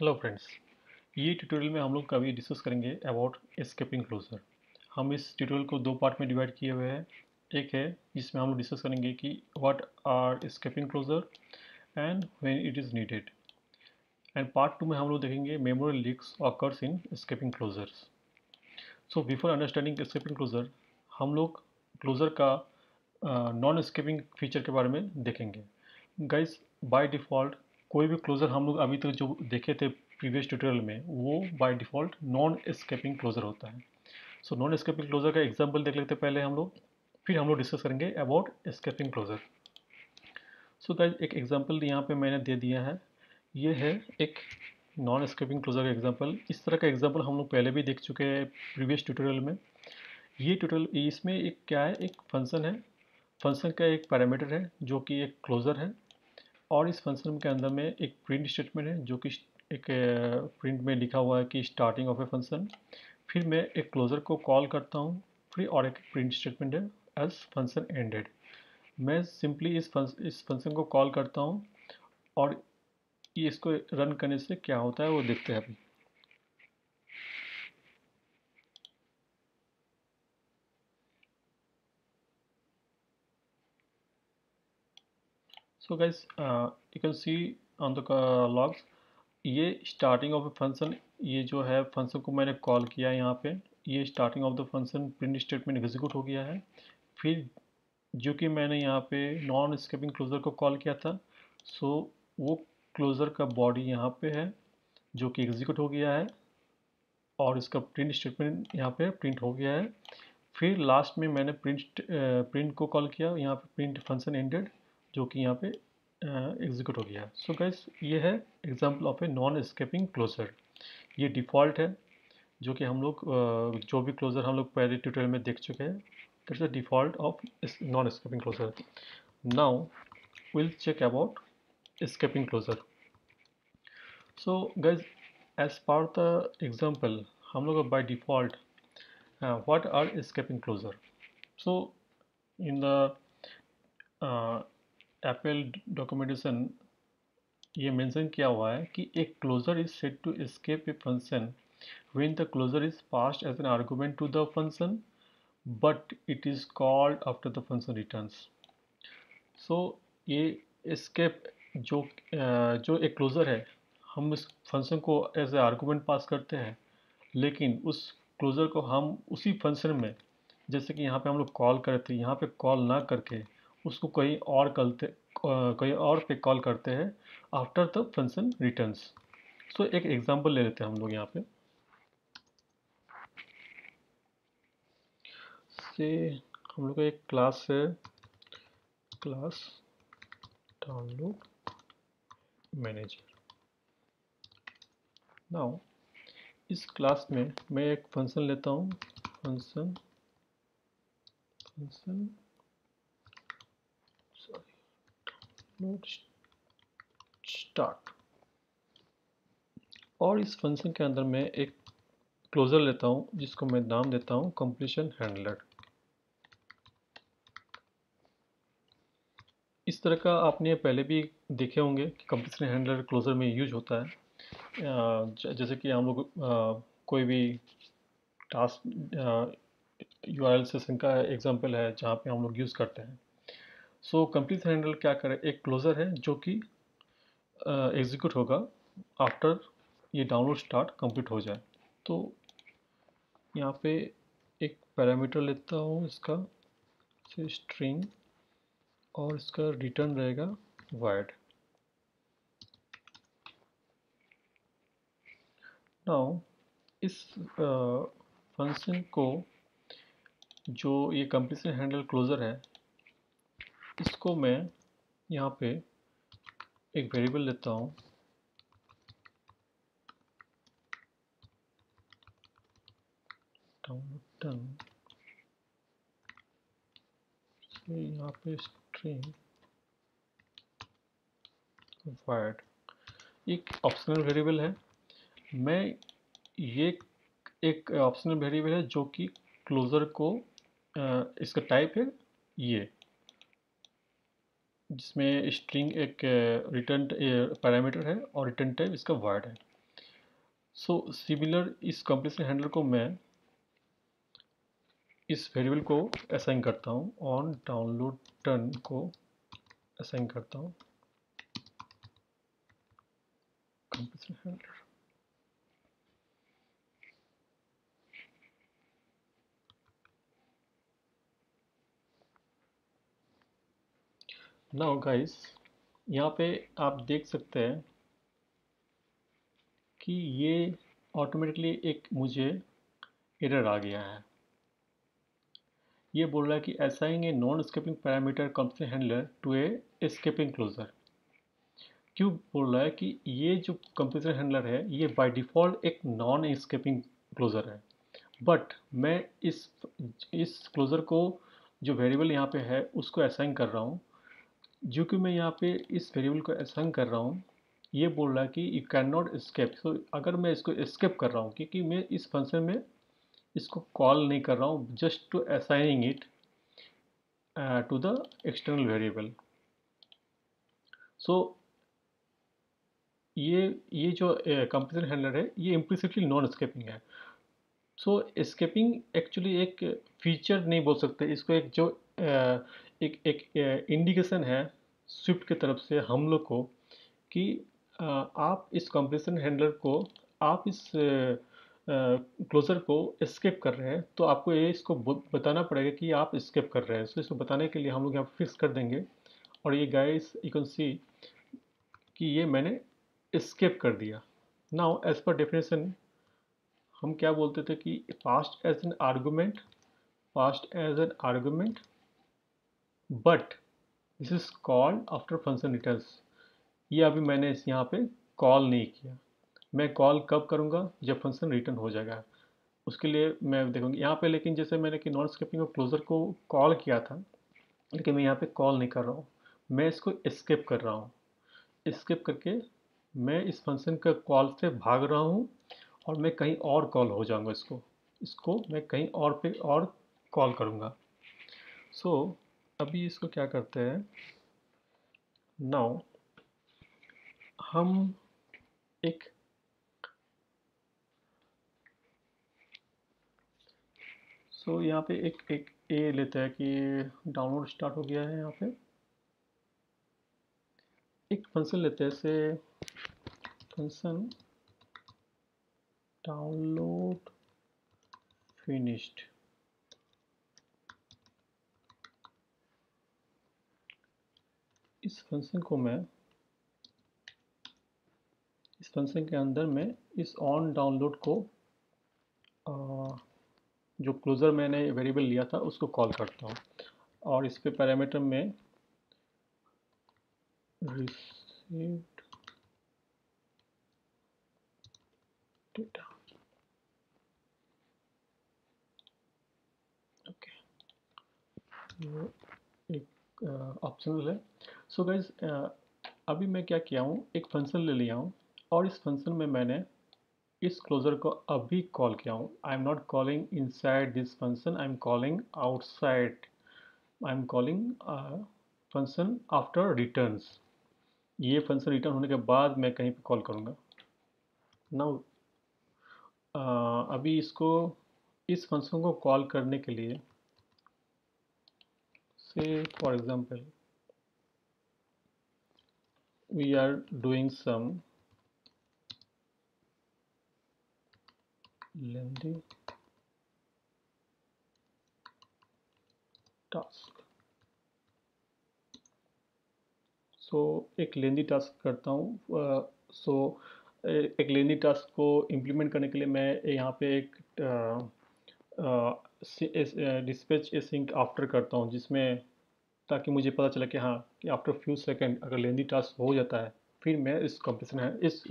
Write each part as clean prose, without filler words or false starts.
Hello friends, ये tutorial में हम लोग अभी डिस्कस करेंगे अबाउट एस्केपिंग क्लोजर। हम इस ट्यूटोरियल को दो पार्ट में डिवाइड किए हुए हैं। एक है जिसमें हम लोग डिस्कस करेंगे कि what are escaping closure and when it is needed, and part two में हम लोग देखेंगे memory leaks occurs in escaping closures. So before understanding escaping closure, हम लोग क्लोजर का नॉन एस्केपिंग फीचर के बारे में देखेंगे। गाइस, बाय डिफ़ॉल्ट कोई भी क्लोज़र हम लोग अभी तक जो देखे थे प्रीवियस ट्यूटोरियल में, वो by default non escaping closure होता है। सो नॉन एस्केपिंग क्लोज़र का एग्जांपल देख लेते हैं पहले हम लोग, फिर हम लोग डिस्कस करेंगे about escaping closure. So guys, एक एग्जांपल यहाँ पे मैंने दे दिया है। ये है एक नॉन एस्केपिंग क्लोज़र का एग्जांपल। इस तरह का एग्जांपल हम लोग पहले भी देख चुके हैं प्रीवियस ट्यूटोरियल में। ये ट्यूटोरियल इसमें एक क्या है, एक फंक्शन है। फंक्शन का एक पैरामीटर है जो कि एक क्लोज़र है, और इस फंक्शन के अंदर में एक प्रिंट स्टेटमेंट है जो कि एक प्रिंट में लिखा हुआ है कि स्टार्टिंग ऑफ ए फंक्शन। फिर मैं एक क्लोजर को कॉल करता हूँ, फिर और एक प्रिंट स्टेटमेंट है एज फंक्शन एंडेड। मैं सिंपली इस फंक्शन को कॉल करता हूँ, और ये इसको रन करने से क्या होता है वो देखते हैं अभी। So guys, you can see on the logs, ये स्टार्टिंग ऑफ ए फंक्शन, ये जो है फंक्शन को मैंने कॉल किया यहाँ पे। ये starting of the function print statement execute हो गया है। फिर जो कि मैंने यहाँ पे नॉन स्केपिंग क्लोजर को कॉल किया था, सो वो क्लोजर का बॉडी यहाँ पे है जो कि एग्जीक्यूट हो गया है, और इसका प्रिंट स्टेटमेंट यहाँ पे प्रिंट हो गया है। फिर लास्ट में मैंने प्रिंट को कॉल किया, यहाँ पे प्रिंट फंक्शन एंडेड, जो कि यहाँ पे एग्जीक्यूट हो गया। सो गाइस, ये है example of a non escaping closure. ये डिफ़ॉल्ट है, जो कि हम लोग जो भी क्लोजर हम लोग पहले ट्यूटोरियल में देख चुके हैं, that's the default of non escaping closure. Now we'll check about escaping closure. So guys, as per the example, हम लोग by default what are escaping closure? So in the Apple documentation, ये mention किया हुआ है कि एक closure is set to escape a function when the closure is passed as an argument to the function but it is called after the function returns. सो ये escape जो एक closure है, हम इस फंक्शन को एज ए आर्गूमेंट पास करते हैं, लेकिन उस क्लोज़र को हम उसी फंक्शन में, जैसे कि यहाँ पे हम लोग कॉल करते हैं, यहाँ पे कॉल ना करके उसको कहीं और पे कॉल करते हैं आफ्टर द फंक्शन रिटर्न्स। सो एक एग्जांपल ले लेते हैं हम लोग यहाँ पे से। हम लोग का एक क्लास है, क्लास डाउनलोड मैनेजर। नाउ इस क्लास में मैं एक फंक्शन लेता हूँ, फंक्शन फंक्शन नोट स्टार्ट, और इस फंक्शन के अंदर मैं एक क्लोजर लेता हूँ जिसको मैं नाम देता हूँ कंप्लीशन हैंडलर। इस तरह का आपने पहले भी देखे होंगे कि कंप्लीशन हैंडलर क्लोजर में यूज होता है। जैसे कि हम लोग कोई भी टास्क यूआरएल सेशन का एग्जांपल है जहाँ पे हम लोग यूज़ करते हैं। सो कंप्लीशन हैंडलर क्या करे, एक क्लोजर है जो कि एग्जीक्यूट होगा आफ्टर ये डाउनलोड स्टार्ट कंप्लीट हो जाए। तो यहाँ पे एक पैरामीटर लेता हूँ इसका से स्ट्रिंग, और इसका रिटर्न रहेगा void। नाउ इस फंक्शन को, जो ये कंप्लीशन हैंडलर क्लोजर है, इसको मैं यहाँ पे एक वेरिएबल लेता हूँ डन से, यहाँ पे स्ट्रिंग void एक ऑप्शनल वेरिएबल है। मैं ये एक ऑप्शनल वेरिएबल है जो कि क्लोजर को इसका टाइप है ये, जिसमें स्ट्रिंग एक रिटर्न पैरामीटर है और रिटर्न टाइप इसका void है। सो सिमिलर इस कंप्लीशन हैंडलर को मैं इस वेरिएबल को असाइन करता हूँ, ऑन डाउनलोड टर्न को असाइन करता हूँ कंप्लीशन हैंडलर। नाउ गाइस, यहाँ पे आप देख सकते हैं कि ये ऑटोमेटिकली एक मुझे एरर आ गया है। ये बोल रहा है कि assign a non escaping parameter completion handler to a escaping closure. क्यों बोल रहा है कि ये जो कंप्लीशन हैंडलर है ये बाय डिफ़ॉल्ट एक नॉन एस्केपिंग क्लोजर है, बट मैं इस क्लोजर को जो वेरिएबल यहाँ पे है उसको असाइन कर रहा हूँ। जो कि मैं यहाँ पे इस वेरिएबल को असाइन कर रहा हूँ, ये बोल रहा है कि यू कैन नॉट एस्केप। सो अगर मैं इसको एस्केप कर रहा हूँ, क्योंकि मैं इस फंक्शन में इसको कॉल नहीं कर रहा हूँ, just to assigning it to the external variable. So ये जो कंप्लीशन हैंडलर है ये इम्प्लिसिटली नॉन एस्केपिंग है। सो एस्केपिंग एक्चुअली एक फीचर नहीं बोल सकते इसको, एक जो एक एक इंडिकेशन है स्विफ्ट की तरफ से हम लोग को कि आप इस कंप्लीशन हैंडलर को, आप इस क्लोजर को एस्केप कर रहे हैं, तो आपको ये इसको बताना पड़ेगा कि आप एस्केप कर रहे हैं। सो इसको बताने के लिए हम लोग यहाँ फिक्स कर देंगे, और ये गाइस यू कैन सी कि ये मैंने एस्केप कर दिया। नाउ एज पर डेफिनेशन हम क्या बोलते थे कि passed as an argument, passed as an argument, but this is called after function returns. ये अभी मैंने इस यहाँ पे कॉल नहीं किया। मैं कॉल कब करूँगा? जब फंक्शन रिटर्न हो जाएगा, उसके लिए मैं देखूँगी यहाँ पे। लेकिन जैसे मैंने कि नॉन स्किपिंग और क्लोजर को कॉल किया था, लेकिन मैं यहाँ पे कॉल नहीं कर रहा हूँ, मैं इसको एस्केप कर रहा हूँ। एस्केप करके मैं इस फंक्शन का कॉल से भाग रहा हूँ, और मैं कहीं और कॉल हो जाऊँगा। इसको इसको मैं कहीं और पे और कॉल करूँगा। सो अभी इसको क्या करते हैं, नाउ हम एक यहाँ पे एक ए लेते हैं कि डाउनलोड स्टार्ट हो गया है। यहाँ पे एक फंक्शन लेते हैं, से फंक्शन डाउनलोड फिनिश्ड। इस फंक्शन को मैं, इस फंक्शन के अंदर मैं इस ऑन डाउनलोड को जो क्लोजर मैंने वेरिएबल लिया था उसको कॉल करता हूँ, और इस पे पैरामीटर में रिसीव्ड डेटा। ओके, ये एक ऑप्शनल है। सो गाइज, अभी मैं क्या किया हूँ, एक फंक्शन ले लिया हूँ, और इस फंक्शन में मैंने इस क्लोजर को अभी कॉल किया हूँ। I am not calling inside this function, I am calling outside. I am calling function after returns. ये फंक्शन रिटर्न होने के बाद मैं कहीं पे कॉल करूँगा। नाउ अभी इसको, इस फंक्शन को कॉल करने के लिए, say for example we are doing some lengthy task. So एक लेंदी टास्क करता हूँ। सो एक लेंदी टास्क को इम्प्लीमेंट करने के लिए मैं यहाँ पे एक डिस्पैच ए सिंक आफ्टर करता हूँ, जिसमें ताकि मुझे पता चले कि हाँ, कि आफ्टर फ्यू सेकंड अगर लेंदी टास्क हो जाता है, फिर मैं इस कंप्लीशन है इस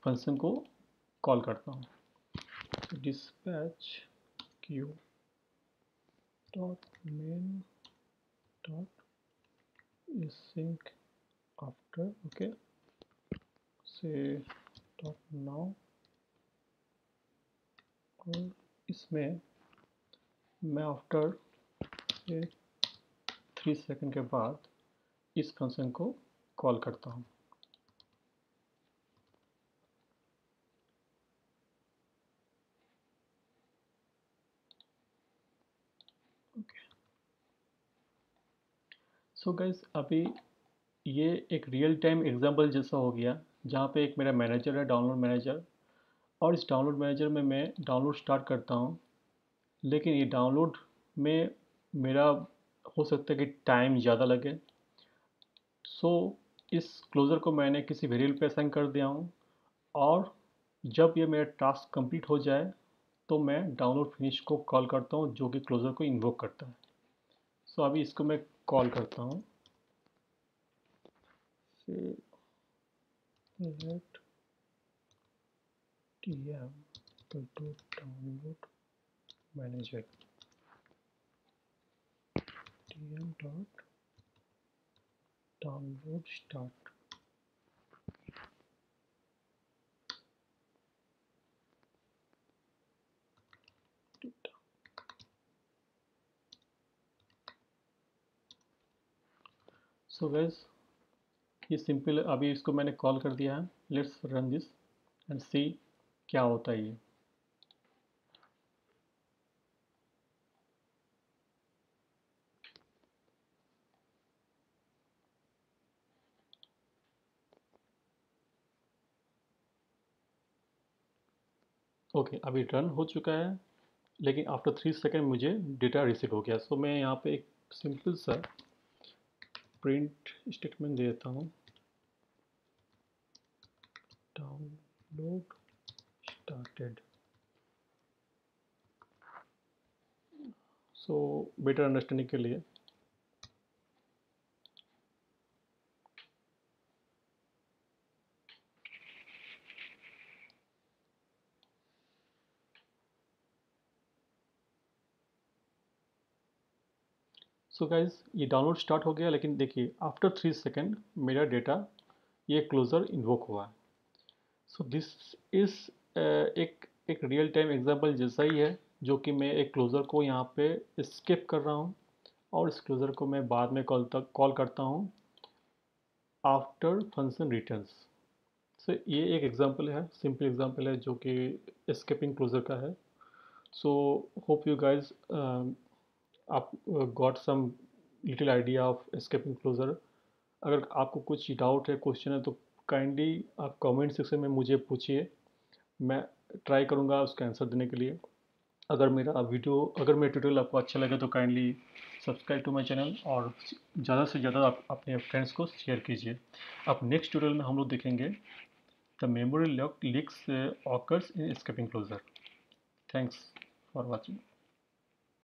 फंक्शन को कॉल करता हूँ। Dispatch queue dot main dot sync after, okay, से डॉट नाउ। और इसमें मैं आफ्टर 3 सेकंड के बाद इस फंक्शन को कॉल करता हूँ। सो गाइस अभी ये एक रियल टाइम एग्जांपल जैसा हो गया, जहाँ पे एक मेरा मैनेजर है, डाउनलोड मैनेजर। और इस डाउनलोड मैनेजर में मैं डाउनलोड स्टार्ट करता हूँ, लेकिन ये डाउनलोड में मेरा हो सकता है कि टाइम ज़्यादा लगे। सो इस क्लोज़र को मैंने किसी वेरिएबल पे असाइन कर दिया हूँ, और जब ये मेरा टास्क कंप्लीट हो जाए तो मैं डाउनलोड फिनिश को कॉल करता हूँ, जो कि क्लोज़र को इन्वोक करता है। सो अभी इसको मैं कॉल करता हूँ, से late tm equal to download manager, tm dot download start data। So guys ये सिंपल है। अभी इसको मैंने कॉल कर दिया है। लेट्स रन दिस एंड सी क्या होता है ये। ओके अभी रन हो चुका है, लेकिन आफ्टर 3 सेकेंड मुझे डेटा रिसीव हो गया। सो मैं यहाँ पे एक सिंपल सा प्रिंट स्टेटमेंट दे देता हूँ, download started. So better understanding के लिए सो गाइज ये डाउनलोड स्टार्ट हो गया, लेकिन देखिए आफ्टर 3 सेकेंड मेरा डेटा ये क्लोज़र इन्वोक हुआ है। सो दिस इज़ एक रियल टाइम एग्जांपल जैसा ही है, जो कि मैं एक क्लोज़र को यहाँ पे स्किप कर रहा हूँ, और इस क्लोज़र को मैं बाद में कॉल करता हूँ आफ्टर फंक्शन रिटर्न्स। सो ये एक एग्जांपल है, सिंपल एग्जांपल है, जो कि स्किपिंग क्लोज़र का है। सो होप यू गाइज आप got some little idea of escaping closure. अगर आपको कुछ डाउट है, क्वेश्चन है, तो काइंडली आप कमेंट सेक्शन में मुझे पूछिए। मैं ट्राई करूँगा उसका आंसर देने के लिए। अगर मेरा ट्यूटोरियल आपको अच्छा लगे तो kindly subscribe to my channel, और ज़्यादा से ज़्यादा आप अपने फ्रेंड्स को शेयर कीजिए। अब नेक्स्ट ट्यूटोरियल में हम लोग देखेंगे the memory leaks occurs in escaping closure. Thanks for watching.